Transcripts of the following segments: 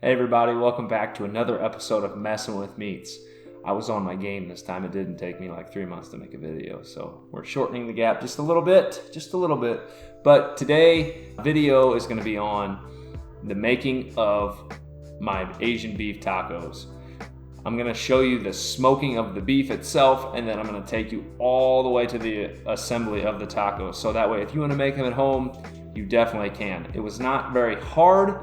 Hey everybody, welcome back to another episode of Messing with Meats. I was on my game this time. It didn't take me like 3 months to make a video, so we're shortening the gap just a little bit. But today, video is going to be on the making of my Asian beef tacos. I'm going to show you the smoking of the beef itself, and then I'm going to take you all the way to the assembly of the tacos. So that way, if you want to make them at home, you definitely can. It was not very hard.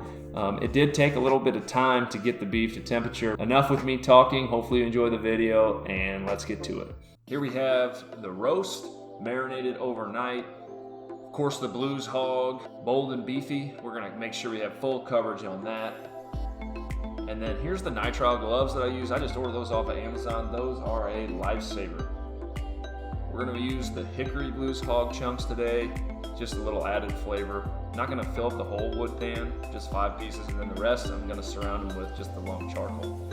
It did take a little bit of time to get the beef to temperature. Enough with me talking. Hopefully you enjoy the video, and let's get to it. Here we have the roast, marinated overnight. Of course, the blues hog, bold and beefy. We're gonna make sure we have full coverage on that. And then here's the nitrile gloves that I use. I just ordered those off of Amazon. Those are a lifesaver. We're gonna use the hickory blues hog chunks today. Just a little added flavor. Not gonna fill up the whole wood pan, just 5 pieces, and then the rest I'm gonna surround them with just the long charcoal.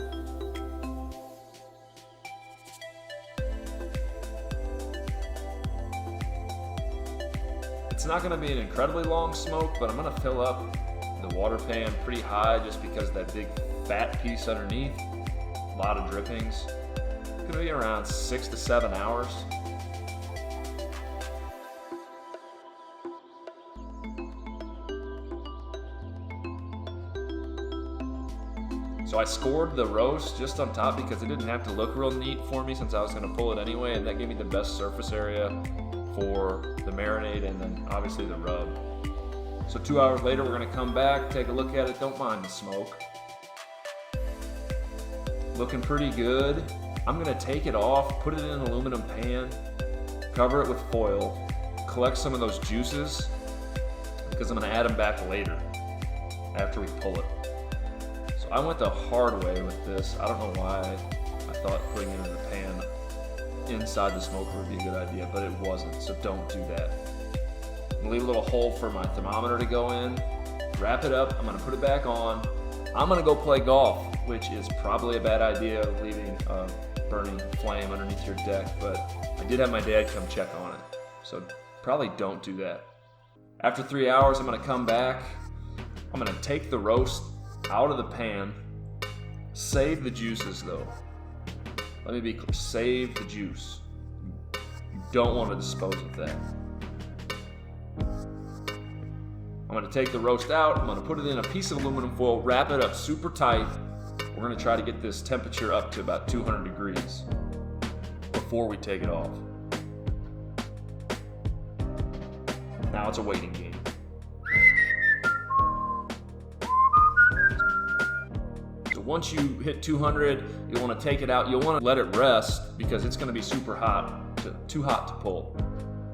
It's not gonna be an incredibly long smoke, but I'm gonna fill up the water pan pretty high just because of that big fat piece underneath. A lot of drippings. It's gonna be around 6 to 7 hours. So I scored the roast just on top because it didn't have to look real neat for me since I was going to pull it anyway, and that gave me the best surface area for the marinade and then obviously the rub. So 2 hours later we're going to come back, take a look at it. Don't mind the smoke. Looking pretty good. I'm going to take it off, put it in an aluminum pan, cover it with foil, collect some of those juices because I'm going to add them back later after we pull it. I went the hard way with this. I don't know why I thought putting it in the pan inside the smoker would be a good idea, but it wasn't, so don't do that. I'm gonna leave a little hole for my thermometer to go in, wrap it up, I'm gonna put it back on. I'm gonna go play golf, which is probably a bad idea, leaving a burning flame underneath your deck, but I did have my dad come check on it, so probably don't do that. After 3 hours, I'm gonna come back. I'm gonna take the roast out of the pan. Save the juices though. Let me be clear, save the juice. You don't want to dispose of that. I'm going to take the roast out, I'm going to put it in a piece of aluminum foil, wrap it up super tight. We're going to try to get this temperature up to about 200 degrees before we take it off. Now it's a waiting game. Once you hit 200, you'll want to take it out. You'll want to let it rest because it's going to be super hot, too hot to pull.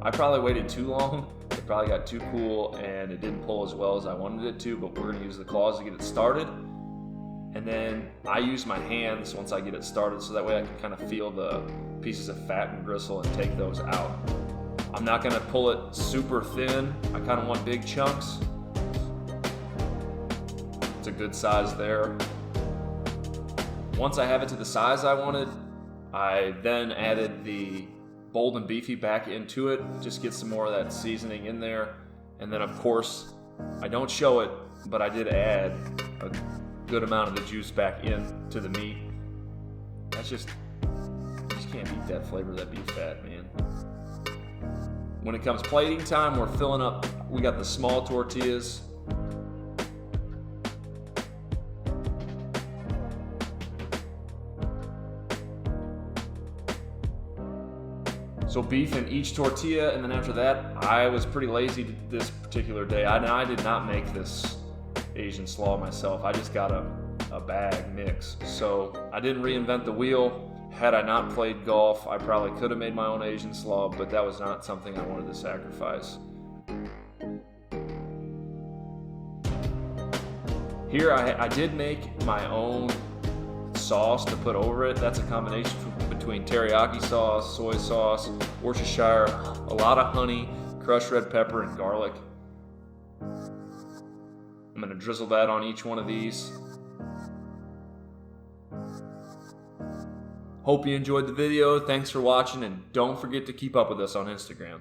I probably waited too long. It probably got too cool and it didn't pull as well as I wanted it to, but we're going to use the claws to get it started. And then I use my hands once I get it started so that way I can kind of feel the pieces of fat and gristle and take those out. I'm not going to pull it super thin. I kind of want big chunks. It's a good size there. Once I have it to the size I wanted, I then added the bold and beefy back into it, just get some more of that seasoning in there. And then of course, I don't show it, but I did add a good amount of the juice back into the meat. That's just, you just can't beat that flavor of that beef fat, man. When it comes plating time, we're filling up, we got the small tortillas. So beef in each tortilla, and then after that, I was pretty lazy this particular day. I did not make this Asian slaw myself. I just got a bag mix. So I didn't reinvent the wheel. Had I not played golf, I probably could have made my own Asian slaw, but that was not something I wanted to sacrifice. Here I did make my own sauce to put over it. That's a combination between teriyaki sauce, soy sauce, Worcestershire, a lot of honey, crushed red pepper, and garlic. I'm going to drizzle that on each one of these. Hope you enjoyed the video. Thanks for watching, and don't forget to keep up with us on Instagram.